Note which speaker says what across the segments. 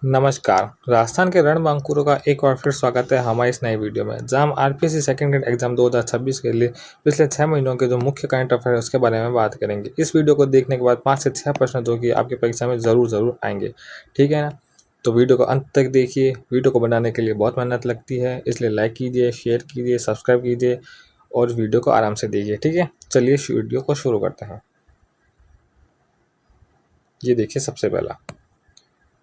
Speaker 1: नमस्कार। राजस्थान के रणबांकुरों का एक बार फिर स्वागत है हमारी इस नई वीडियो में, जहां हम आरपीएससी सेकंड ग्रेड एग्जाम 2026 के लिए पिछले 6 महीनों के जो मुख्य करंट अफेयर है उसके बारे में बात करेंगे। इस वीडियो को देखने के बाद 5 से 6 प्रश्न जो कि आपकी परीक्षा में ज़रूर आएंगे। ठीक है ना? तो वीडियो को अंत तक देखिए। वीडियो को बनाने के लिए बहुत मेहनत लगती है, इसलिए लाइक कीजिए, शेयर कीजिए, सब्सक्राइब कीजिए और वीडियो को आराम से देखिए। ठीक है, चलिए इस वीडियो को शुरू करते हैं। ये देखिए, सबसे पहला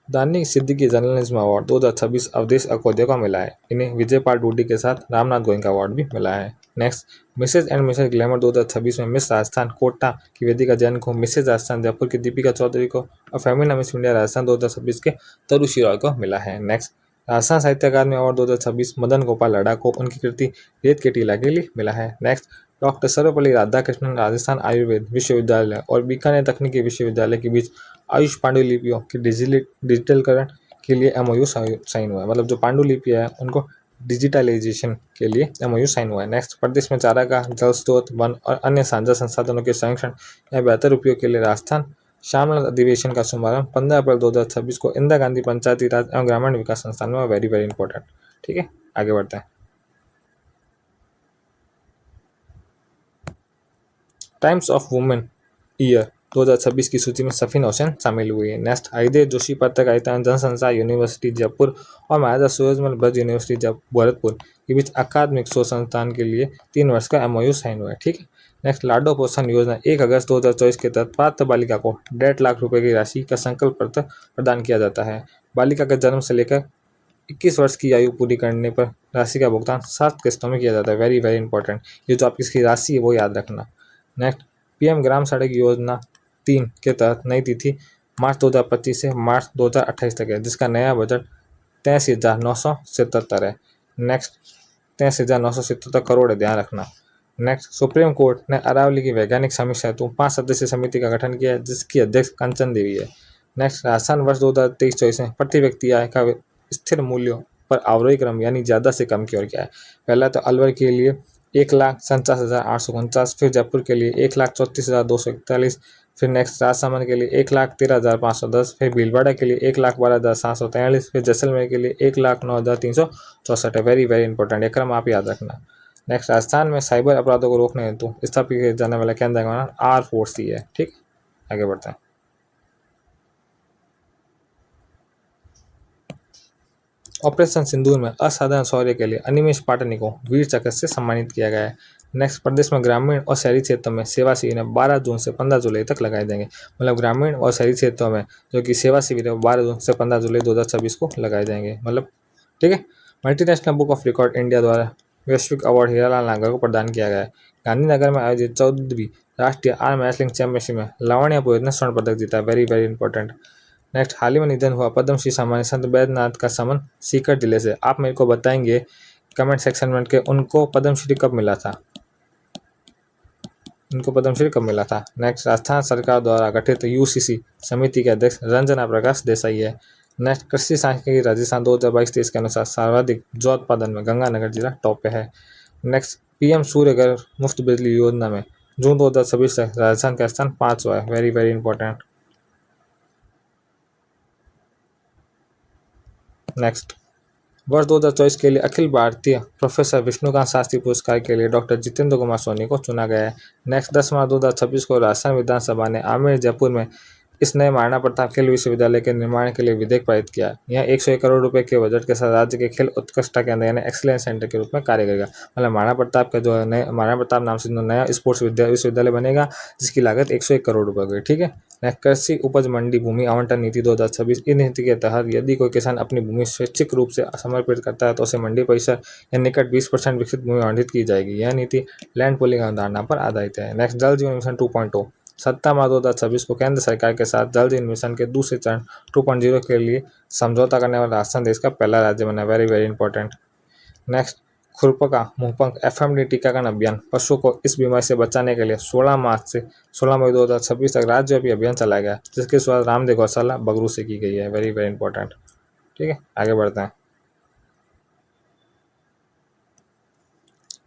Speaker 1: दानिश सिद्दीकी जर्नलिज्म अवार्ड 2026 अवधेश अकोदिया को मिला है। इन्हें विजय पाल डूडी के साथ रामनाथ गोयनका अवार्ड भी मिला है। Next, Mrs and Mrs Glamour 2026 में मिस राजस्थान कोटा की वेदिका जैन को, मिसेज राजस्थान जयपुर की दीपिका चौधरी को और फेमिना मिस इंडिया राजस्थान 2026 के तरुषि रॉय को मिला है। नेक्स्ट, राजस्थान साहित्य अकादमी अवार्ड 2026 मदन गोपाल लड़ा को उनकी कृति रेत के टीला के लिए मिला है। नेक्स्ट, डॉक्टर सर्वपल्ली राधाकृष्णन राजस्थान आयुर्वेद विश्वविद्यालय और बीकानेर तकनीकी विश्वविद्यालय के बीच आयुष पांडुलिपियों के डिजिटलकरण के लिए एमओयू साइन हुआ है। मतलब जो पांडुलिपि है उनको डिजिटलाइजेशन के लिए एमओयू साइन हुआ है। नेक्स्ट, प्रदेश में चारागाह, जल स्रोत, वन और अन्य साझा संसाधनों के संरक्षण या बेहतर उपयोग के लिए राजस्थान शामल अधिवेशन का शुभारंभ 15 अप्रैल 2026 को इंदिरा गांधी पंचायती राज एवं ग्रामीण विकास संस्थान में। Very important. ठीक है, आगे बढ़ते हैं। टाइम्स ऑफ वुमेन ईयर 2026 की सूची में सफीन हुसैन शामिल हुई है। नेक्स्ट, हरिदेव जोशी पत्रकारिता जनसंचार यूनिवर्सिटी जयपुर और महाराजा सूरजमल ब्रज यूनिवर्सिटी भरतपुर के बीच अकादमिक शोध संस्थान के लिए 3 वर्ष का एमओयू साइन हुआ है। ठीक है। नेक्स्ट, लाडो पोषण योजना 1 अगस्त 2024 के तहत पात्र बालिका को 1.5 लाख रुपए की राशि का संकल्प पत्र प्रदान किया जाता है। बालिका के जन्म से लेकर 21 वर्ष की आयु पूरी करने पर राशि का भुगतान 7 किस्तों में किया जाता है। Very important. ये जो आपकी इसकी राशि है वो याद रखना। नेक्स्ट, पीएम ग्राम सड़क योजना 3 के तहत नई तिथि मार्च 2025 से मार्च 2028 तक है, जिसका नया बजट 83,977 है। नेक्स्ट, 83,977 करोड़ है, ध्यान रखना। नेक्स्ट, सुप्रीम कोर्ट ने अरावली की वैज्ञानिक समीक्षा हेतु 5 सदस्यीय समिति का गठन किया है, जिसकी अध्यक्ष कंचन देवी है। नेक्स्ट, राजस्थान वर्ष 2023-24 में प्रति व्यक्ति आय का स्थिर मूल्यों पर अवरोही क्रम यानी ज्यादा से कम की ओर क्या है। पहला तो अलवर के लिए 1,49,849, फिर जयपुर के लिए 1,34,241, फिर नेक्स्ट राजसमंद के लिए 1,13,510, फिर भीलवाड़ा के लिए 1,12,743, फिर जैसलमेर के लिए 1,09,364 है। वेरी इंपॉर्टेंट, ये क्रम आप याद रखना। नेक्स्ट, राजस्थान में साइबर अपराधों को रोकने हेतु स्थापित किया जाने वाला केंद्र का नाम R4C है। ठीक, आगे बढ़ते हैं। ऑपरेशन सिंदूर में असाधारण शौर्य के लिए अनिमेष पाटनी को वीर चक्र से सम्मानित किया गया है। नेक्स्ट, प्रदेश में ग्रामीण और शहरी क्षेत्रों में सेवा शिविर 12 जून से 15 जुलाई तक लगाए जाएंगे। मतलब ग्रामीण और शहरी क्षेत्रों में जो कि सेवा शिविर है 12 जून से 15 जुलाई 2026 को लगाए जाएंगे। मतलब ठीक है। Multinational book of record India द्वारा वैश्विक अवार्ड हीरालाल नागर को प्रदान किया गया है। गांधीनगर में आयोजित 14वीं राष्ट्रीय आर्म रेसलिंग चैंपियनशिप में लावण्य पुरोहित ने स्वर्ण पदक जीता। Very important. नेक्स्ट, हाल ही में निधन हुआ पद्मश्री सम्मानित संत बैद्यनाथ का समन सीकर जिले से। आप मेरे को बताएंगे कमेंट सेक्शन में कि उनको पद्मश्री कब मिला था। नेक्स्ट, राजस्थान सरकार द्वारा गठित यूसीसी समिति के अध्यक्ष रंजना प्रकाश देसाई है। नेक्स्ट, कृषि सांख्यिकी राजस्थान 2022-23 के अनुसार सर्वाधिक जौ उत्पादन में गंगानगर जिला टॉप पे है। नेक्स्ट, पीएम सूर्य घर मुफ्त बिजली योजना में जून 2026 तक राजस्थान का स्थान 5वां है। Very important. नेक्स्ट, वर्ष 2024 के लिए अखिल भारतीय प्रोफेसर विष्णुकांत शास्त्री पुरस्कार के लिए डॉक्टर जितेंद्र कुमार सोनी को चुना गया है। नेक्स्ट, 10 मार्च 2026 को राजस्थान विधानसभा ने आमेर जयपुर में इस नए महाराणा प्रताप खेल विश्वविद्यालय के निर्माण के लिए विधेयक पारित किया। यह 101 करोड़ रुपए के बजट के साथ राज्य के खेल उत्कृष्टता केंद्र यानी एक्सीलेंस सेंटर के रूप में कार्य करेगा। मतलब महाराणा प्रताप का जो नया महाराणा प्रताप नाम से जो नया स्पोर्ट्स विश्वविद्यालय बनेगा, जिसकी लागत 101 करोड़ रुपए की। ठीक है। कृषि उपज मंडी भूमि आवंटन नीति 2026, इस नीति के तहत यदि कोई किसान अपनी भूमि स्वैच्छिक रूप से समर्पित करता है तो उसे मंडी परिसर या निकट 20% विकसित भूमि आवंटित की जाएगी। यह नीति लैंड पूलिंग अवधारणा पर आधारित है। नेक्स्ट, जल जीवन मिशन 2.0 17 मार्च 2026 को केंद्र सरकार के साथ जल जीवन मिशन के दूसरे चरण 2.0 के लिए समझौता करने वाला राजस्थान देश का पहला राज्य बना। Very important. नेक्स्ट, खुरपका मुंहपक एफएमडी टीकाकरण अभियान पशुओं को इस बीमारी से बचाने के लिए 16 मार्च से 16 मई 2026 तक राज्यव्यापी अभियान चलाया गया, जिसकी शुरुआत रामदेव गौशाला बगरू से की गई है। Very important. ठीक है, आगे बढ़ते हैं।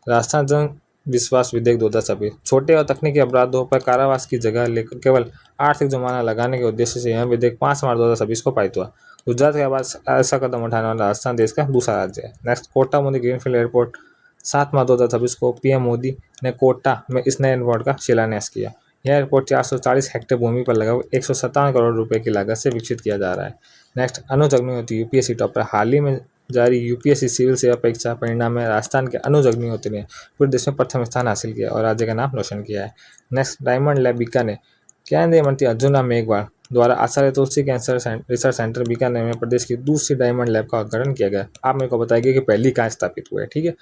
Speaker 1: राजस्थान जन विश्वास विधेयक 2026 छोटे और तकनीकी अपराधों पर कारावास की जगह लेकर केवल आर्थिक जुर्माना लगाने के उद्देश्य से यह विधेयक 5 मार्च 2026 को पारित हुआ। गुजरात के बाद ऐसा कदम उठाने वाला राजस्थान देश का दूसरा राज्य है। Next, Kota Modi greenfield airport 7 मार्च 2026 को पीएम मोदी ने कोटा में इस नए एयरपोर्ट का शिलान्यास किया। यह एयरपोर्ट 440 हेक्टेयर भूमि पर लगभग 157 करोड़ रुपए की लागत से विकसित किया जा रहा है। नेक्स्ट, अनुज अग्निहोत्री यूपीएससी टॉपर। हाल ही में जारी यूपीएससी सिविल सेवा परीक्षा परिणाम में राजस्थान के अनुज अग्निहोत्री ने पूरे देश में प्रथम स्थान हासिल किया और राज्य का नाम रोशन किया है। Next, diamond lab Bikaner. केंद्रीय मंत्री अर्जुन राम मेघवाल द्वारा आचार्य तुलसी कैंसर रिसर्च सेंटर बीकानेर में प्रदेश की दूसरी डायमंड लैब का उद्घाटन किया गया। आप मेरे को बताइए कि पहली कहाँ स्थापित हुई है, ठीक है।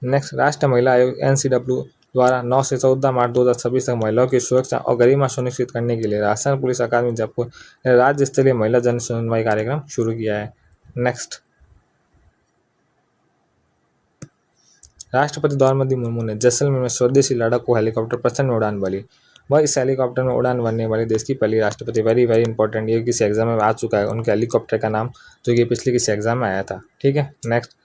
Speaker 1: नेक्स्ट, राष्ट्रीय महिला आयोग एनसीडब्ल्यू द्वारा 9 से 14 मार्च 2026 तक महिलाओं की सुरक्षा और गरिमा सुनिश्चित करने के लिए राजस्थान पुलिस अकादमी जयपुर ने राज्य स्तरीय महिला जन सुनवाई कार्यक्रम शुरू किया है। नेक्स्ट, राष्ट्रपति द्रौपदी मुर्मू ने जैसलमेर में स्वदेशी लड़ाकू हेलीकॉप्टर प्रचंड में उड़ान भरी। वह इस हेलीकॉप्टर में उड़ान भरने वाली देश की पहली राष्ट्रपति। वेरी वेरी इंपॉर्टेंट, ये किसी एग्जाम में आ चुका है उनके हेलीकॉप्टर का नाम, जो कि पिछले किसी एग्जाम में आया था, ठीक है। नेक्स्ट,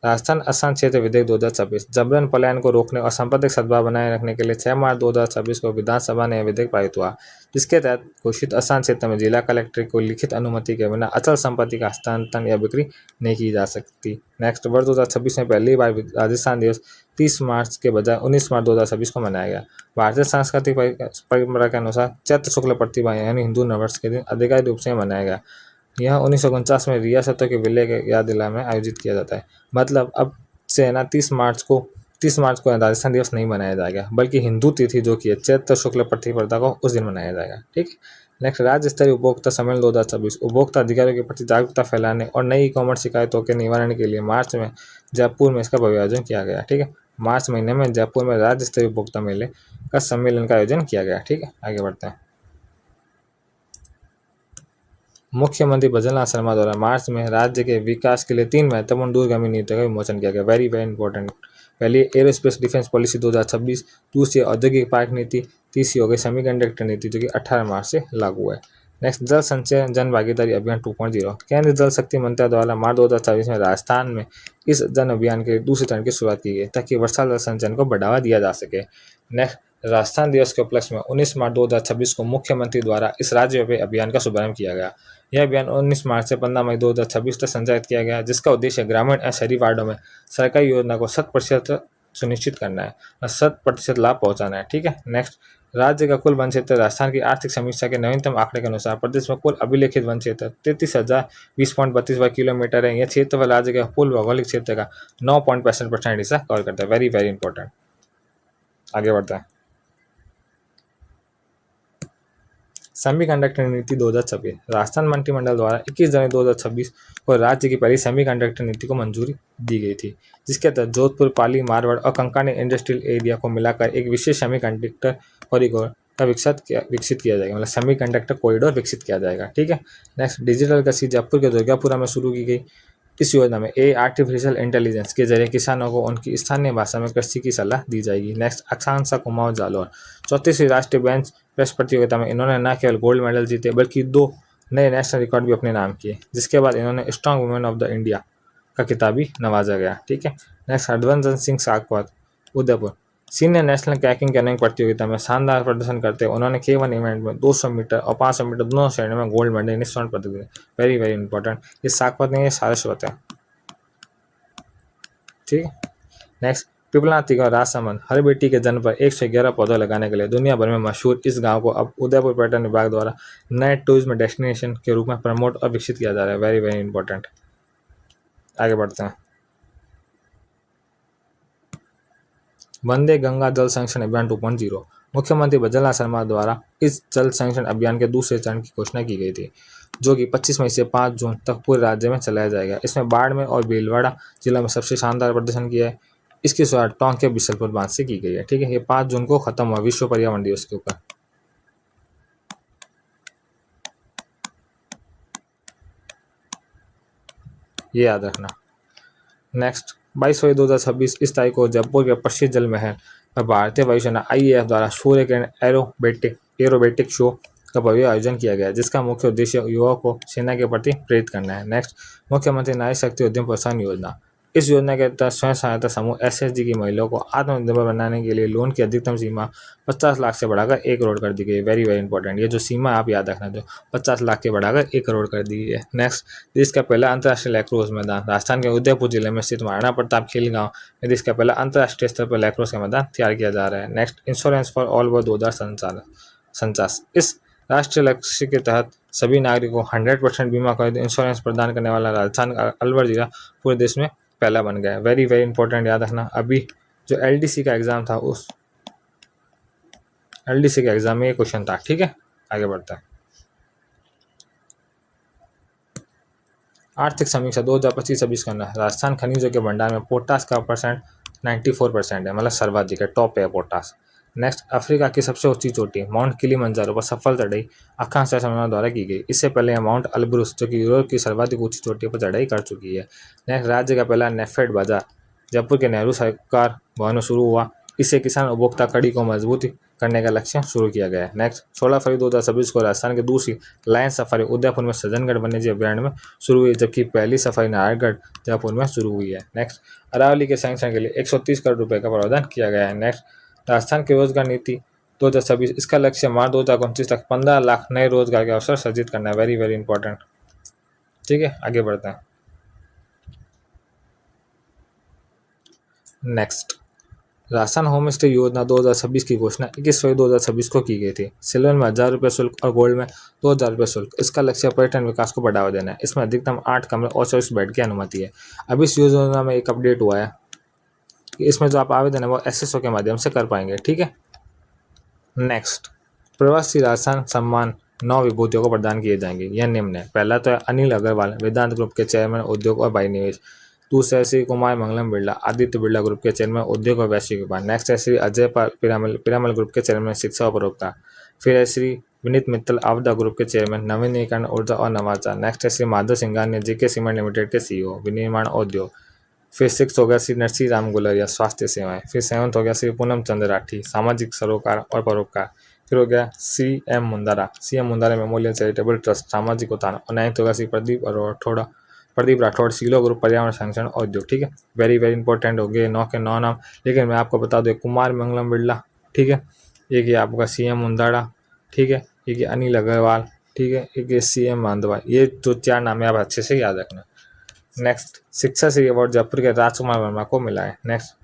Speaker 1: राजस्थान असम क्षेत्र विधेयक 2026 जबरन पलायन को रोकने और सांप्रदायिक सद्भाव बनाए रखने के लिए 6 मार्च 2026 को विधानसभा ने विधेयक पारित हुआ, जिसके तहत घोषित असम क्षेत्र में जिला कलेक्टर को लिखित अनुमति के बिना अचल संपत्ति का हस्तांतरण या बिक्री नहीं की जा सकती। नेक्स्ट, वर्ष 2026 में पहली बार राजस्थान दिवस 30 मार्च के बजाय 19 मार्च 2026 को मनाया गया। भारतीय सांस्कृतिक परंपरा के अनुसार चैत्र शुक्ल प्रतिभा यानी हिंदू नववर्ष के दिन आधिकारिक रूप से मनाया गया। यह 1949 में रियासतों के विलय के याद दिलाने में आयोजित किया जाता है। मतलब अब से ना 30 मार्च को राजस्थान दिवस नहीं मनाया जाएगा, बल्कि हिंदू तिथि जो कि है चैत्र शुक्ल प्रतिपदा को उस दिन मनाया जाएगा, ठीक है। नेक्स्ट, राज्य स्तरीय उपभोक्ता सम्मेलन 2026 उपभोक्ता अधिकारियों के प्रति जागरूकता फैलाने और नई ई कॉमर्स शिकायतों के निवारण के लिए मार्च में जयपुर में इसका भव्य आयोजन किया गया, ठीक है। मार्च महीने में जयपुर में राज्य स्तरीय उपभोक्ता मेले का सम्मेलन का आयोजन किया गया, ठीक है। आगे बढ़ते हैं। मुख्यमंत्री भजनलाल शर्मा द्वारा मार्च में राज्य के विकास के लिए 3 महत्वपूर्ण दूरगामी नीतियों का विमोचन किया गया। Very very important. पहली एरोस्पेस डिफेंस पॉलिसी 2026, दूसरी औद्योगिक पार्क नीति, तीसरी हो गई सेमीकंडक्टर नीति जो कि 18 मार्च से लागू है। नेक्स्ट, जल संचय जन भागीदारी अभियान 2.0 केंद्रीय जल शक्ति मंत्रालय द्वारा मार्च 2024 में राजस्थान में इस जन अभियान के दूसरे चरण की शुरुआत की गई ताकि वर्षा जल संचयन को बढ़ावा दिया जा सके। नेक्स्ट, राजस्थान दिवस के उपलक्ष्य में 19 मार्च 2026 को मुख्यमंत्री द्वारा इस राज्यव्यापी अभियान का शुभारंभ किया गया। यह अभियान 19 मार्च से 15 मई 2026 तक संचालित किया गया, जिसका उद्देश्य ग्रामीण और शहरी वार्डों में सरकारी योजना को 100% सुनिश्चित करना है और 100% लाभ पहुंचाना है, ठीक है। नेक्स्ट, राज्य का कुल वन क्षेत्र राजस्थान की आर्थिक समीक्षा के नवीनतम आंकड़े के अनुसार प्रदेश में कुल अभिलेखित वन क्षेत्र 33,020.32 वर्ग किलोमीटर है। यह क्षेत्रफल राज्य के कुल भौगोलिक क्षेत्र का 9.65% हिस्सा कवर करता है। Very very important. आगे बढ़ता है। सेमीकंडक्टर नीति 2026 राजस्थान मंत्रिमंडल द्वारा 21 जनवरी 2026 को राज्य की पहली सेमीकंडक्टर नीति को मंजूरी दी गई थी, जिसके तहत जोधपुर, पाली, मारवाड़ और कंकानी इंडस्ट्रियल एरिया को मिलाकर एक विशेष सेमीकंडक्टर कॉरिडोर का विकसित किया जाएगा। मतलब सेमीकंडक्टर कॉरिडोर विकसित किया जाएगा, ठीक है। नेक्स्ट, डिजिटल कृषि जयपुर के दुर्गापुरा में शुरू की गई। इस योजना में आर्टिफिशियल इंटेलिजेंस के जरिए किसानों को उनकी स्थानीय भाषा में कृषि की सलाह दी जाएगी। नेक्स्ट, आकांक्षा कुमाऊं जालौर 34वीं राष्ट्रीय बेंच प्रेस प्रतियोगिता में इन्होंने न केवल गोल्ड मेडल जीते बल्कि 2 नए नेशनल रिकॉर्ड भी अपने नाम किए, जिसके बाद इन्होंने strong women of the India का खिताब भी नवाजा गया, ठीक है। नेक्स्ट, हरभजन सिंह साकवत Udaipur senior national kayaking canoeing प्रतियोगिता में शानदार प्रदर्शन करते उन्होंने K1 इवेंट में 200 मीटर और 500 मीटर दोनों श्रेणियों में गोल्ड मेडल स्वर्ण पदक दिए। Very very important. ये साकवत नहीं, ये सारस्वत है, ठीक है। नेक्स्ट, पिपला तिगवा राजसमंद हर बेटी के जन्म पर 111 पौधे लगाने के लिए दुनिया भर में मशहूर इस गांव को अब उदयपुर पर्यटन विभाग द्वारा नए टूरिज्म डेस्टिनेशन के रूप में प्रमोट और विकसित किया जा रहा है। Very very important. आगे बढ़ते हैं। वंदे गंगा जल संरक्षण अभियान 2.0 मुख्यमंत्री भजनलाल शर्मा द्वारा इस जल संरक्षण अभियान के दूसरे चरण की घोषणा की गई थी, जो कि 25 मई से 5 जून तक पूरे राज्य में चलाया जाएगा। इसमें बाड़मेर और भीलवाड़ा जिला में सबसे शानदार प्रदर्शन किया है। इसकी शुरुआत टोंक के बिसलपुर बांध से की गई है, ठीक है। ये 5 जून को खत्म हुआ विश्व पर्यावरण दिवस के ऊपर। ये याद रखना। नेक्स्ट, 22 फरवरी 2026 इस तारीख को जयपुर के प्रसिद्ध जल महल पर भारतीय वायुसेना IAF द्वारा सूर्य किरण एरोबेटिक शो का भव्य आयोजन किया गया, जिसका मुख्य उद्देश्य युवाओं को सेना के प्रति प्रेरित करना है। नेक्स्ट, मुख्यमंत्री नारी शक्ति उद्यम प्रोत्साहन योजना इस योजना के तहत स्वयं सहायता समूह एसएचजी की महिलाओं को आत्मनिर्भर बनाने के लिए लोन की अधिकतम सीमा 50 लाख से बढ़ाकर 1 करोड़ कर दी गई है। वेरी वेरी इंपॉर्टेंट, ये जो सीमा आप याद रखना, जो 50 लाख के बढ़ाकर 1 करोड़ कर दी गई है। नेक्स्ट, देश का पहला अंतर्राष्ट्रीय लैक्रोस मैदान राजस्थान के उदयपुर जिले में स्थित महाराणा प्रताप खेल गांव में देश का पहला अंतर्राष्ट्रीय स्तर पर लैक्रोस का मैदान तैयार किया जा रहा है। Next, insurance for all world 2049। इस राष्ट्रीय लक्ष्य के तहत सभी नागरिकों को 100% बीमा खरीद इंश्योरेंस प्रदान करने वाला राजस्थान का अलवर जिला पूरे देश में पहला बन गया है। वेरी वेरी इंपॉर्टेंट, याद रखना। अभी जो एलडीसी का एग्जाम था, उस एलडीसी के एग्जाम में ये क्वेश्चन था। ठीक है, आगे बढ़ता है। आर्थिक समीक्षा 2025-26 करना। राजस्थान खनिजों के भंडार में पोटास का परसेंट 94% है, मतलब सर्वाधिक है, टॉप है पोटास। नेक्स्ट, अफ्रीका की सबसे ऊंची चोटी माउंट किलिमंजारो पर सफल चढ़ाई आकांक्षा समूह द्वारा की गई। इससे पहले यह माउंट अल्ब्रुस, जो कि यूरोप की सर्वाधिक ऊंची चोटी पर चढ़ाई कर चुकी है। नेक्स्ट, राज्य का पहला नेफेड बाजार जयपुर के नेहरू सरकार भवन में शुरू हुआ। इससे किसान उपभोक्ता कड़ी को मजबूती करने का लक्ष्य शुरू किया गया है। नेक्स्ट, 16 फरवरी 2026 को राजस्थान की दूसरी लायन सफारी उदयपुर में सज्जनगढ़ वन्यजीव अभ्यारण्य में शुरू हुई, जबकि पहली सफारी नारायणगढ़ जयपुर में शुरू हुई है। नेक्स्ट, अरावली के संरक्षण के लिए 130 करोड़ रुपए का प्रावधान किया गया है। नेक्स्ट, राजस्थान की रोजगार नीति 2026, इसका लक्ष्य मार्च 2029 तक 15 लाख नए रोजगार के अवसर सृजित करना है। Very very important. ठीक है, आगे बढ़ते हैं। नेक्स्ट, राजस्थान होम स्टे योजना 2026 की घोषणा 21 फरवरी 2026 को की गई थी। सिल्वर में 1000 रुपये शुल्क और गोल्ड में 2000 रुपये शुल्क। इसका लक्ष्य पर्यटन विकास को बढ़ावा देना है। इसमें अधिकतम 8 कमरे और 24 बेड की अनुमति है। अब इस योजना में एक अपडेट हुआ है कि इसमें जो आप आवेदन है वो एसएसओ के माध्यम से कर पाएंगे। ठीक है। नेक्स्ट, प्रवासी राजस्थान सम्मान 9 विभूतियों को प्रदान किए जाएंगे। यह निम्न है। पहला तो है अनिल अग्रवाल, वेदांत ग्रुप के चेयरमैन उद्योग और भाई निवेश। दूसरा है श्री कुमार मंगलम बिरला, आदित्य बिरला ग्रुप के चेयरमैन उद्योग और वैश्विक व्यापार। नेक्स्ट है श्री अजय पाल पिरामल ग्रुप के चेयरमैन शिक्षा और परोपकार। फिर है श्री विनीत मित्तल आवदा ग्रुप के चेयरमैन नवीनीकरण ऊर्जा और नवाचार। नेक्स्ट है श्री माधव सिंघानिया जेके सीमेंट लिमिटेड के सीईओ विनिर्माण उद्योग। फिर 6 हो गया श्री नरसी राम गुलरिया स्वास्थ्य सेवाएं। फिर 7 हो गया श्री पूनम चंद्र राठी सामाजिक सरोकार और परोपकार। फिर हो गया सीएम मुंदारा मेमोरियल चैरिटेबल ट्रस्ट सामाजिक उत्थान। और 9 हो गया श्री प्रदीप राठौड़ सीलो ग्रुप पर्यावरण संरक्षण और उद्योग। ठीक है, वेरी वेरी इंपॉर्टेंट हो गए 9 के 9 नाम। लेकिन मैं आपको बता दूं, कुमार मंगलम बिरला, ठीक है, एक ये आपका सीएम मुंदारा, ठीक है, एक ये अनिल अग्रवाल, ठीक है, एक ये सीएम मांडवा। ये जो 4 नाम है आप अच्छे से याद रखना। नेक्स्ट, शिक्षा श्री अवार्ड जयपुर के राजकुमार वर्मा को मिला है। नेक्स्ट,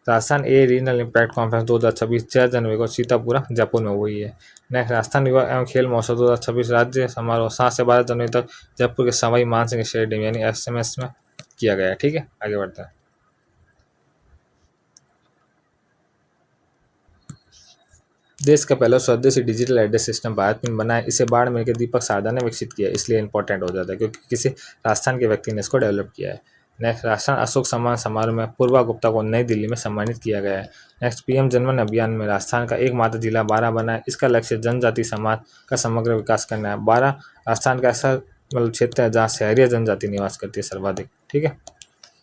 Speaker 1: राजस्थान ए रीजनल इम्पैक्ट कॉन्फ्रेंस 2026 6 जनवरी को सीतापुरा जयपुर में हुई है। नेक्स्ट, राजस्थान युवा एवं खेल महोत्सव 2026 राज्य समारोह 7 से 12 जनवरी तक जयपुर के सवाई मानसिंह स्टेडियम यानी एसएमएस में किया गया है। ठीक है, आगे बढ़ते हैं। देश का पहला स्वदेशी डिजिटल एड्रेस सिस्टम भारत में बना है। इसे बाड़मेर के दीपक सारदा ने विकसित किया है, इसलिए इंपॉर्टेंट हो जाता है क्योंकि किसी राजस्थान के व्यक्ति ने इसको डेवलप किया है। नेक्स्ट, राजस्थान अशोक सम्मान समारोह में पूर्वा गुप्ता को नई दिल्ली में सम्मानित किया गया है। नेक्स्ट, पीएम जनमन अभियान में राजस्थान का एकमात्र जिला बारह बना है। इसका लक्ष्य जनजाति समाज का समग्र विकास करना है। बारह राजस्थान का ऐसा मतलब क्षेत्र है जहाँ शहरी जनजाति निवास करती है सर्वाधिक। ठीक है।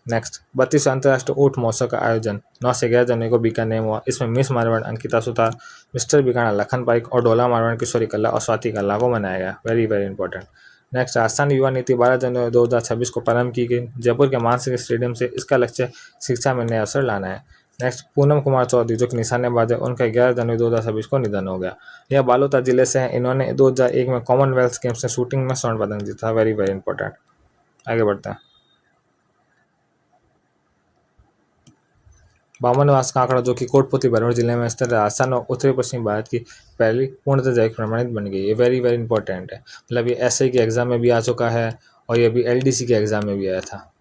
Speaker 1: नेक्स्ट, 32 अंतर्राष्ट्रीय ऊँट महोत्सव का आयोजन 9 से 11 जनवरी को बीकानेर में हुआ। इसमें मिस मारवाड़ अंकिता सुतार, मिस्टर बीकाना लखन पाइक और डोला मारवाड़ किशोरी कला और स्वाति कला को मनाया गया। Very very important. Next, Rajasthan युवा नीति 12 जनवरी 2026 को प्रारंभ की गई जयपुर के मानसिंह स्टेडियम से। इसका लक्ष्य शिक्षा में नए अवसर लाना है। नेक्स्ट, पूनम कुमार चौधरी जो कि निशानेबाज है, उनका 11 जनवरी 2026 को निधन हो गया। यह बालोतरा जिले से है। इन्होंने 2001 में कॉमनवेल्थ गेम्स में शूटिंग में स्वर्ण पदक जीता। Very very important. आगे बढ़ते हैं। बामनवास का आंकड़ा जो कि कोटपुतली भरमौर जिले में स्थित राजस्थान और उत्तरी पश्चिम भारत की पहली पूर्णतः जैविक प्रमाणित बन गई। ये वेरी वेरी इंपॉर्टेंट है। मतलब ये एसआई के एग्जाम में भी आ चुका है और ये भी एलडीसी के एग्जाम में भी आया था।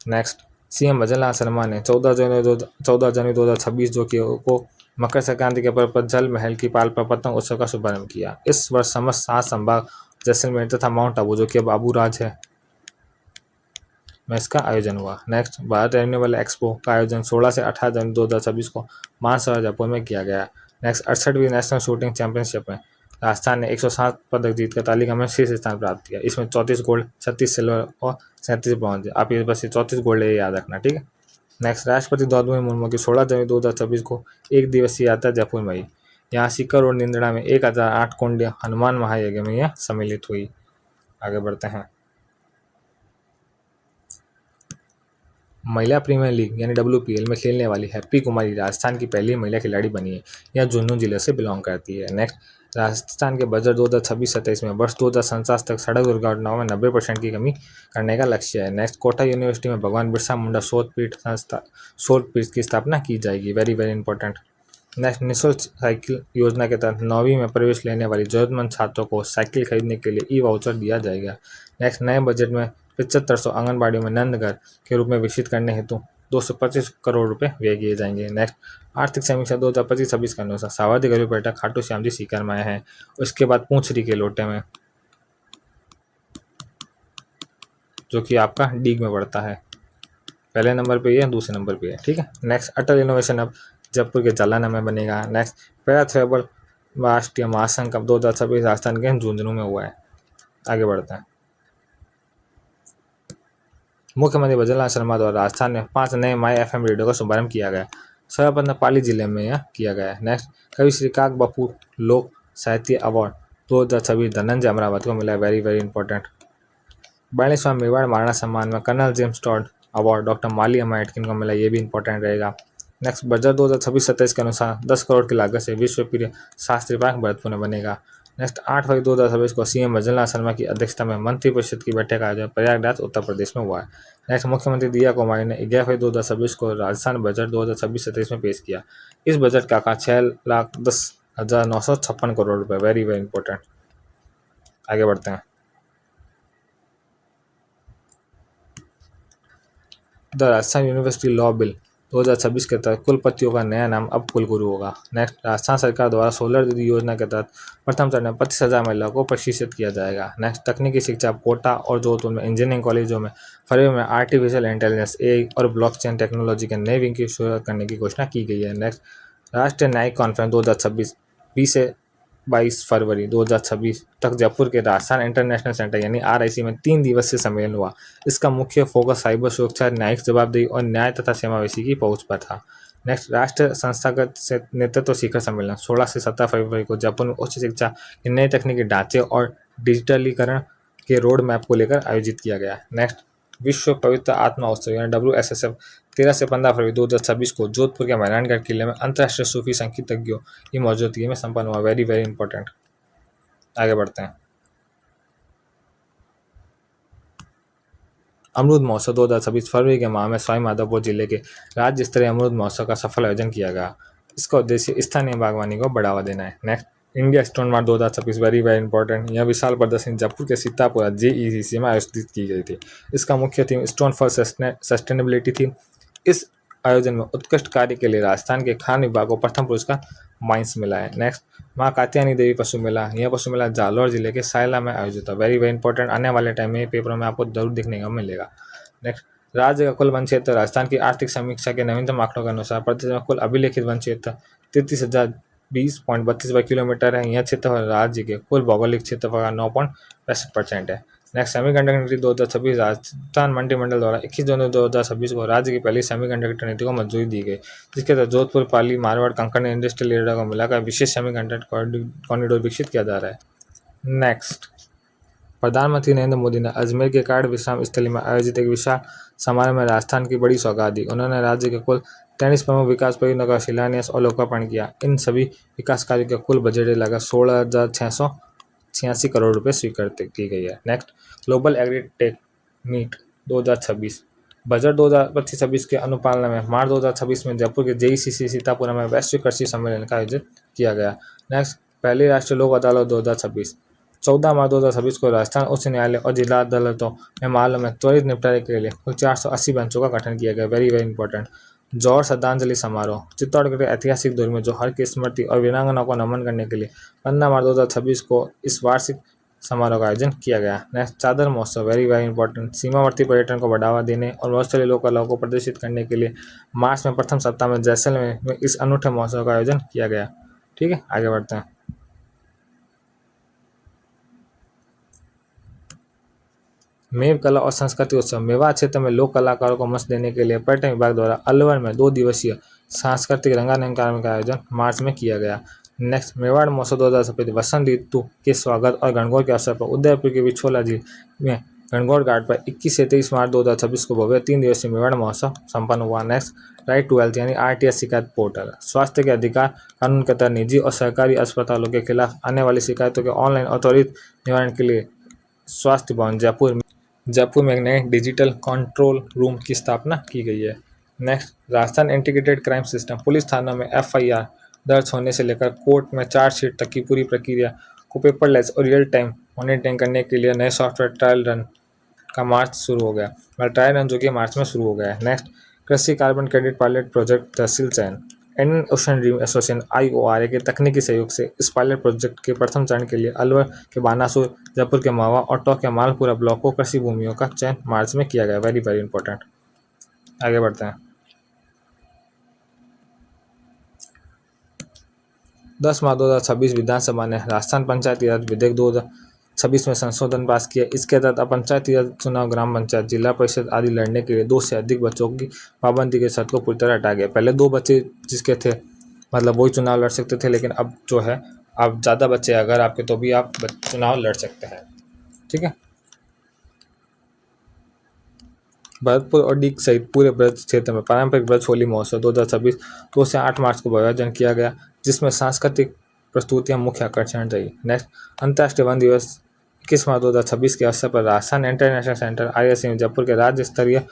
Speaker 1: नेक्स्ट, सीएम भजनलाल शर्मा ने 14 जनवरी 2026 जो कि को मकर संक्रांति के पर्व पर जल महल की पाल पर पतंग उत्सव का शुभारंभ किया। इस वर्ष समस्त 7 संभाग जैसलमेर तथा माउंट आबू जो कि अब आबू राज है में इसका आयोजन हुआ। नेक्स्ट, भारत रिन्यूएबल एक्सपो का आयोजन 16 से 18 जनवरी 2026 को मानसरोवर जयपुर में किया गया। नेक्स्ट, 68वीं नेशनल शूटिंग चैंपियनशिप में राजस्थान ने 107 पदक जीतकर तालिका में शीर्ष स्थान प्राप्त किया। इसमें 34 गोल्ड, 36 सिल्वर और 37 ब्रॉन्ज। आप ये बस 34 गोल्ड है याद रखना। ठीक है। नेक्स्ट, राष्ट्रपति द्रौपदी मुर्मू की 16 जनवरी 2026 को 1 दिवसीय यात्रा जयपुर में हुई। यहाँ सीकर और निंदड़ा में 1008 कुंड हनुमान महायज्ञ में यह सम्मिलित हुई। आगे बढ़ते हैं। महिला प्रीमियर लीग यानी WPL में खेलने वाली हैप्पी कुमारी राजस्थान की पहली महिला खिलाड़ी बनी है। यह झुंझुनू जिले से बिलोंग करती है। नेक्स्ट, राजस्थान के बजट 2026-27 में वर्ष 2047 तक सड़क दुर्घटनाओं में 90% की कमी करने का लक्ष्य है। नेक्स्ट, कोटा यूनिवर्सिटी में भगवान बिरसा मुंडा शोध पीठ की स्थापना की जाएगी। Very very important. नेक्स्ट, निःशुल्क साइकिल योजना के तहत 9वीं में प्रवेश लेने वाली जरूरतमंद छात्रों को साइकिल खरीदने के लिए ई-वाउचर दिया जाएगा। नेक्स्ट, नए बजट में 7500 आंगनबाड़ियों में नंदघर के रूप में विकसित करने हेतु 225 करोड़ रुपए व्यय किए जाएंगे। नेक्स्ट, आर्थिक समीक्षा 2025-26 के अनुसार सावधि गरीबेटा खाटू श्याम जी सीकर में है। उसके बाद पूंछरी के लोटे में, जो कि आपका डीग में पड़ता है। पहले नंबर पे ये, दूसरे नंबर पे है। ठीक है। नेक्स्ट, अटल इनोवेशन हब जयपुर के जालना में बनेगा। नेक्स्ट, पैरा थ्रोबॉल राष्ट्रीय महासंघ कप 2026 राजस्थान के झुंझुनू में हुआ है। आगे बढ़ते हैं। मुख्यमंत्री भजनलाल शर्मा द्वारा राजस्थान में 5 नए माई FM रेडियो का शुभारंभ किया गया। सर्वप्रथम पाली जिले में यह किया गया है। नेक्स्ट, कवि श्री काग बापू लोक साहित्य अवार्ड 2026 धनंजय अमरावत को मिला है। Very very important. 42वां मेवाड़ महाराणा सम्मान में colonel James Tod award doctor Molly Emma Aitken को मिला। ये भी इंपॉर्टेंट रहेगा। नेक्स्ट, बजट 2026-27 के अनुसार 10 करोड़ की लागत से विश्व प्रिय शास्त्री पार्क भरतपुर में बनेगा। नेक्स्ट, 8 फरवरी 2026 को CM भजनलाल शर्मा की अध्यक्षता में मंत्रिपरिषद की बैठक का आयोजन प्रयागराज उत्तर प्रदेश में हुआ है। नेक्स्ट, मुख्यमंत्री दिया कुमारी ने 11 फरवरी 2026 को राजस्थान बजट 2026-27 में पेश किया। इस बजट का आकार 6,10,956 करोड़ रुपए। Very very important. आगे बढ़ते हैं। The Rajasthan university law bill 2026 के तहत कुलपतियों का नया नाम अब कुलगुरु होगा। नेक्स्ट, राजस्थान सरकार द्वारा 16 दीदी योजना के तहत प्रथम चरण में 25,000 महिलाओं को प्रशिक्षित किया जाएगा। नेक्स्ट, तकनीकी शिक्षा कोटा और जोधपुर में इंजीनियरिंग कॉलेजों में फरवरी में आर्टिफिशियल इंटेलिजेंस AI और ब्लॉकचेन टेक्नोलॉजी के नए विंग की शुरुआत करने की घोषणा की गई है। नेक्स्ट, राष्ट्रीय न्यायिक कॉन्फ्रेंस 2026 20 से 22 फरवरी 2026 तक जयपुर के राजस्थान इंटरनेशनल सेंटर यानी RIC में 3 दिवसीय सम्मेलन हुआ। इसका मुख्य फोकस साइबर सुरक्षा, न्यायिक जवाबदेही और न्याय तथा समावेशी की पहुंच पर था। नेक्स्ट, राष्ट्रीय संस्थागत नेतृत्व शिखर सम्मेलन 16 से 17 फरवरी को जयपुर में उच्च शिक्षा के नए तकनीकी ढांचे और डिजिटलीकरण के रोड मैप को लेकर आयोजित किया गया। नेक्स्ट, विश्व पवित्र आत्मा उत्सव यानी WSSF 13 से 15 फरवरी 2026 को जोधपुर के मेहरानगढ़ किले में अंतर्राष्ट्रीय सूफी संगीतज्ञों की मौजूदगी में संपन्न हुआ। Very very important. आगे बढ़ते हैं। अमरूद महोत्सव 2026 फरवरी के माह में सवाई माधोपुर जिले के राज्य स्तरीय अमरूद महोत्सव का सफल आयोजन किया गया। इसका उद्देश्य स्थानीय बागवानी को बढ़ावा देना है। Next, India stone mart 2026 very very important. यह विशाल प्रदर्शनी जयपुर के सीतापुरा JECC में आयोजित की गई थी। इसका मुख्य थीम स्टोन फॉर सस्टेनेबिलिटी थी। इस आयोजन में उत्कृष्ट कार्य के लिए राजस्थान के खान विभाग को प्रथम पुरस्कार माइंस मिला है। नेक्स्ट, माँ कात्यायनी देवी पशु मेला, यह पशु मेला जालौर जिले के सायला में आयोजित था। Very very important. आने वाले टाइम में पेपरों में आपको जरूर देखने को मिलेगा। नेक्स्ट, राज्य का कुल वन क्षेत्र राजस्थान की आर्थिक समीक्षा के नवीनतम आंकड़ों के अनुसार प्रदेश में कुल अभिलेखित वन क्षेत्र 33,020.32 वर्ग किलोमीटर है। यह क्षेत्रफल राज्य के कुल भौगोलिक क्षेत्रफल का 9.65% है। नेक्स्ट, सेमीकंडक्टर नीति 2026 राजस्थान मंत्रिमंडल द्वारा 21 जनवरी 2026 को राज्य की पहली सेमीकंडक्टर नीति को मंजूरी दी गई, जिसके तहत जोधपुर, पाली, मारवाड़, कंकड़ इंडस्ट्रियल एरिया को मिलाकर विशेष सेमीकंडक्टर कॉरिडोर विकसित किया जा रहा है। नेक्स्ट, प्रधानमंत्री नरेंद्र मोदी ने अजमेर के कार्ड विश्राम स्थली में आयोजित एक विशाल समारोह में राजस्थान की बड़ी सौगात दी। उन्होंने राज्य के कुल 33 प्रमुख विकास परियोजनाओं का शिलान्यास और लोकार्पण किया। इन सभी विकास कार्यों का कुल बजट लागत 16,686 करोड़ रुपए स्वीकृत की गई है। Next, global agritech meet 2026 budget 2025-26 के अनुपालन में मार्च 2026 में जयपुर के JECC सीतापुरा में वैश्विक कृषि सम्मेलन का आयोजन किया गया। नेक्स्ट, पहली राष्ट्रीय लोक अदालत 2026 14 मार्च 2026 को राजस्थान उच्च न्यायालय और जिला अदालतों में मामलों में त्वरित निपटारे के लिए कुल 480 बेंचों का गठन किया गया। Very very important. जौहर श्रद्धांजलि समारोह चित्तौड़गढ़ के ऐतिहासिक दौर में जौहर की स्मृति और वीरांगनाओं को नमन करने के लिए 15 मार्च 2026 को इस वार्षिक समारोह का आयोजन किया गया। नेक्स्ट, चादर महोत्सव वेरी वेरी इंपॉर्टेंट। सीमावर्ती पर्यटन को बढ़ावा देने और महोत्सवी लोक कलाओं को प्रदर्शित करने के लिए मार्च में प्रथम सप्ताह में जैसलमेर में इस अनूठे महोत्सव का आयोजन किया गया। ठीक है, आगे बढ़ते हैं। मेव कला और संस्कृति उत्सव मेवाड़ क्षेत्र में लोक कलाकारों को मंच देने के लिए पर्यटन विभाग द्वारा अलवर में 2 दिवसीय सांस्कृतिक रंगारंग कार्यक्रम का आयोजन मार्च में किया गया। नेक्स्ट, मेवाड़ महोत्सव 2026 वसंत ऋतु के स्वागत और गणगौर के अवसर पर उदयपुर के बिछोला झील में गणगौर घाट पर 21 से 23 मार्च 2026 को भव्य 3 दिवसीय मेवाड़ महोत्सव संपन्न हुआ। नेक्स्ट, राइट टू हेल्थ यानी आरटीएस शिकायत पोर्टल, स्वास्थ्य के अधिकार कानून के तहत निजी और सरकारी अस्पतालों के खिलाफ आने वाली शिकायतों के ऑनलाइन और त्वरित निवारण के लिए स्वास्थ्य भवन जयपुर में एक नए डिजिटल कंट्रोल रूम की स्थापना की गई है। Next, Rajasthan integrated crime system, police थानों में एफआईआर दर्ज होने से लेकर कोर्ट में चार्जशीट तक की पूरी प्रक्रिया को पेपरलेस और रियल टाइम मॉनिटरिंग करने के लिए नए सॉफ्टवेयर ट्रायल रन का मार्च शुरू हो गया, ट्रायल रन जो कि मार्च में शुरू हो गया है। नेक्स्ट, कृषि कार्बन क्रेडिट पायलट प्रोजेक्ट तहसील चयन, Indian ocean dream association IORA के तकनीकी सहयोग से इस पायलट प्रोजेक्ट के प्रथम चरण के लिए अलवर के बानासुर, जयपुर के महुआ और टोंक के मालपुरा ब्लॉक को कृषि भूमियों का चयन मार्च में किया गया। Very very important. आगे बढ़ते हैं। 10 मार्च 2026 विधानसभा ने राजस्थान पंचायती राज विधेयक 2026 में संशोधन पास किया। इसके तहत अब पंचायती राज चुनाव, ग्राम पंचायत, जिला परिषद आदि लड़ने के लिए 2 से अधिक बच्चों की पाबंदी के शर्त को पूरी तरह हटा गया। पहले 2 बच्चे जिसके थे मतलब वही चुनाव लड़ सकते थे, लेकिन अब जो है अब ज़्यादा बच्चे अगर आपके तो भी आप चुनाव लड़ सकते हैं। ठीक है। भरतपुर और डीग सहित पूरे ब्रज क्षेत्र में पारंपरिक ब्रज होली महोत्सव 2026 2 से 8 मार्च को आयोजन किया गया, जिसमें सांस्कृतिक प्रस्तुतियां मुख्य आकर्षण रही। नेक्स्ट, अंतर्राष्ट्रीय वन दिवस 21 मार्च 2026 के अवसर पर राजस्थान इंटरनेशनल सेंटर ISC में जयपुर के राज्य स्तरीय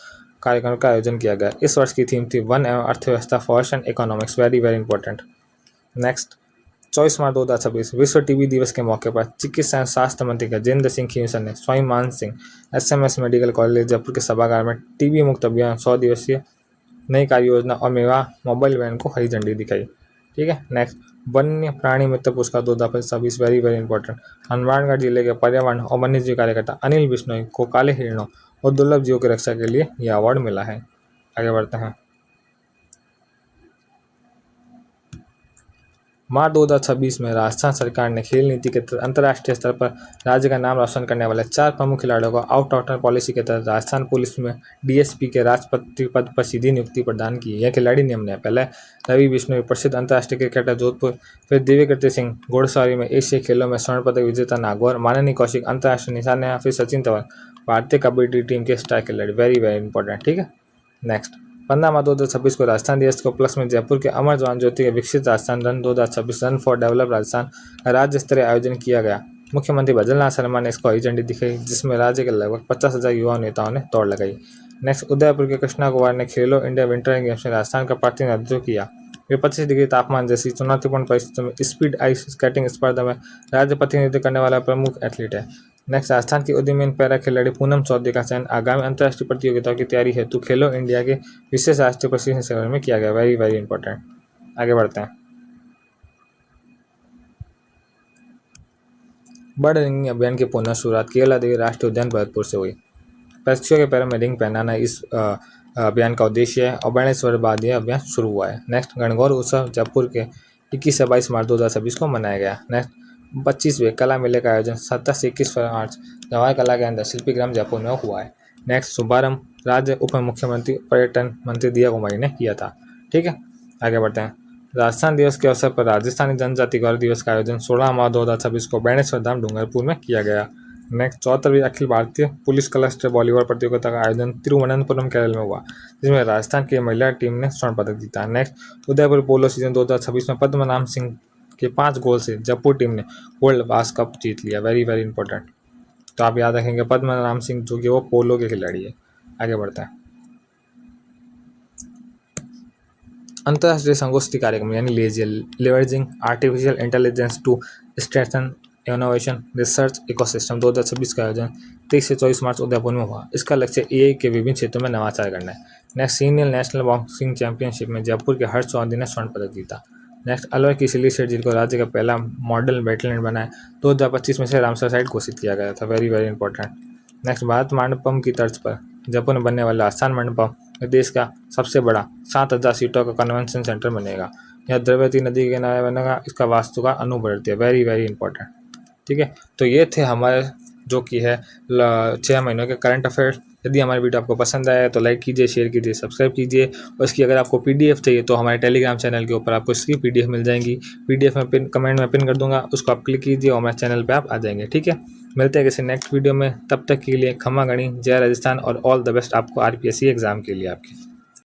Speaker 1: कार्यक्रम का आयोजन किया गया। इस वर्ष की थीम थी वन एवं अर्थव्यवस्था forest and economics. Very very important. Next, 24 मार्च 2026 विश्व टीबी दिवस के मौके पर चिकित्सा एवं स्वास्थ्य मंत्री गजेंद्र सिंह खींवसर ने स्वामी मान Singh SMS medical college Jaipur के सभागार में टीबी मुक्त अभियान 100 दिवसीय नई कार्य योजना और मेवा मोबाइल वैन को हरी झंडी दिखाई। ठीक है। नेक्स्ट, वन्य प्राणी मित्र पुरस्कार 2026। Very very important. हनुमानगढ़ जिले के पर्यावरण और वन्यजीव कार्यकर्ता अनिल बिश्नोई को काले हिरणों और दुर्लभ जीवों की रक्षा के लिए यह अवार्ड मिला है। आगे बढ़ते हैं। मार्च 2026 में राजस्थान सरकार ने खेल नीति के तहत अंतर्राष्ट्रीय स्तर पर राज्य का नाम रोशन करने वाले 4 प्रमुख खिलाड़ियों को आउट ऑफ टर्न पॉलिसी के तहत राजस्थान पुलिस में DSP के राष्ट्रपति पद पर सीधी नियुक्ति प्रदान की। यह खिलाड़ी निम्न है। पहले, रवि बिश्नोई, प्रसिद्ध अंतर्राष्ट्रीय क्रिकेटर जोधपुर। फिर दिव्यकीर्ति सिंह, घुड़सवारी में एशियाई खेलों में स्वर्ण पदक विजेता नागौर। माननीय कौशिक, अंतर्राष्ट्रीय निशानेबाज। फिर सचिन तंवर, भारतीय कबड्डी टीम के स्टार खिलाड़ी। Very very important. ठीक है। नेक्स्ट, 15 मार्च 2026 को राजस्थान दिवस को उपलक्ष्य में जयपुर के अमर जवान ज्योति के विकसित Rajasthan run 2026 run for develop Rajasthan का राज्य स्तरीय आयोजन किया गया। मुख्यमंत्री भजनलाल शर्मा ने इसको हरी झंडी दिखाई, जिसमें राज्य के लगभग 50,000 युवा नेताओं ने दौड़ लगाई। नेक्स्ट, उदयपुर के कृष्णा कुमार ने खेलो इंडिया विंटर गेम्स में राजस्थान का प्रतिनिधित्व किया। वे 25 डिग्री तापमान जैसी चुनौतीपूर्ण परिस्थितियों में स्पीड आइस स्केटिंग स्पर्धा में राज्य प्रतिनिधित्व करने वाला प्रमुख एथलीट है। नेक्स्ट, राजस्थान की उदीयमान पैरा खिलाड़ी पूनम चौधरी का चयन आगामी अंतर्राष्ट्रीय प्रतियोगिताओं की तैयारी हेतु खेलो इंडिया के विशेष राष्ट्रीय प्रशिक्षण शिविर में किया गया। Very very important. आगे बढ़ते हैं। बर्ड रिंगिंग अभियान की पुनः शुरुआत केला देवी राष्ट्रीय उद्यान भरतपुर से हुई। पक्षियों के पैरों में रिंग पहनाना इस अभियान का उद्देश्य है और 42 वर्ष बाद यह अभियान शुरू हुआ है। नेक्स्ट, गणगौर उत्सव जयपुर के 21 से 22 मार्च 2026 को मनाया गया। नेक्स्ट, 25वें कला मेले का आयोजन 17 से 21 मार्च जवाहर कला केंद्र शिल्पी ग्राम जयपुर में हुआ है। नेक्स्ट, शुभारंभ राज्य उप मुख्यमंत्री पर्यटन मंत्री दिया कुमारी ने किया था। ठीक है। आगे बढ़ते हैं। राजस्थान दिवस के अवसर पर राजस्थानी जनजाति गौरव दिवस का आयोजन 16 मार्च 2026 को बेणेश्वर धाम डूंगरपुर में किया गया। Next, 74वीं Akhil Bharatiya police cluster volleyball प्रतियोगिता का आयोजन तिरुवनंतपुरम केरल में हुआ, जिसमें राजस्थान की महिला टीम ने स्वर्ण पदक जीता। नेक्स्ट, उदयपुर पोलो सीजन 2026 में पद्मनाभ सिंह के 5 गोल से जयपुर टीम ने वर्ल्ड बास कप जीत लिया। Very very important. तो आप याद रखेंगे पद्मनाभ सिंह जो कि वो पोलो के खिलाड़ी है। आगे बढ़ते हैं। अंतर्राष्ट्रीय संगोष्ठी कार्यक्रम यानी leveraging artificial intelligence to strengthen innovation research ecosystem 2026 का आयोजन 23 से 24 मार्च उदयपुर में हुआ। इसका लक्ष्य AI के विभिन्न क्षेत्रों में नवाचार करना है। Next, senior national boxing championship में जयपुर के हर्ष चौधरी ने स्वर्ण पदक जीता। नेक्स्ट, अलवर की सिलीसेट झील को राज्य का पहला मॉडल वेटलैंड बनाया 2025 में से रामसर साइट घोषित किया गया था। Very very important. Next, Bharat Mandapam की तर्ज पर जयपुर में बनने वाला आस्थान मंडपम देश का सबसे बड़ा 7,000 सीटों का कन्वेंशन सेंटर बनेगा। यह द्रव्यवती नदी के किनारे बनेगा। इसका वास्तु का अनुभव है। Very very important. ठीक है। तो ये थे हमारे जो कि है 6 महीनों के करंट अफेयर्स। यदि हमारी वीडियो आपको पसंद आया तो लाइक कीजिए, शेयर कीजिए, सब्सक्राइब कीजिए। और इसकी अगर आपको PDF चाहिए तो हमारे टेलीग्राम चैनल के ऊपर आपको इसकी PDF मिल जाएंगी। PDF में कमेंट में पिन कर दूंगा, उसको आप क्लिक कीजिए और हमारे चैनल पे आप आ जाएंगे। ठीक है। मिलते हैं किसी नेक्स्ट वीडियो में, तब तक के लिए खमा गणी, जय राजस्थान और ऑल द बेस्ट आपको आरपीएससी एग्जाम के लिए आपके।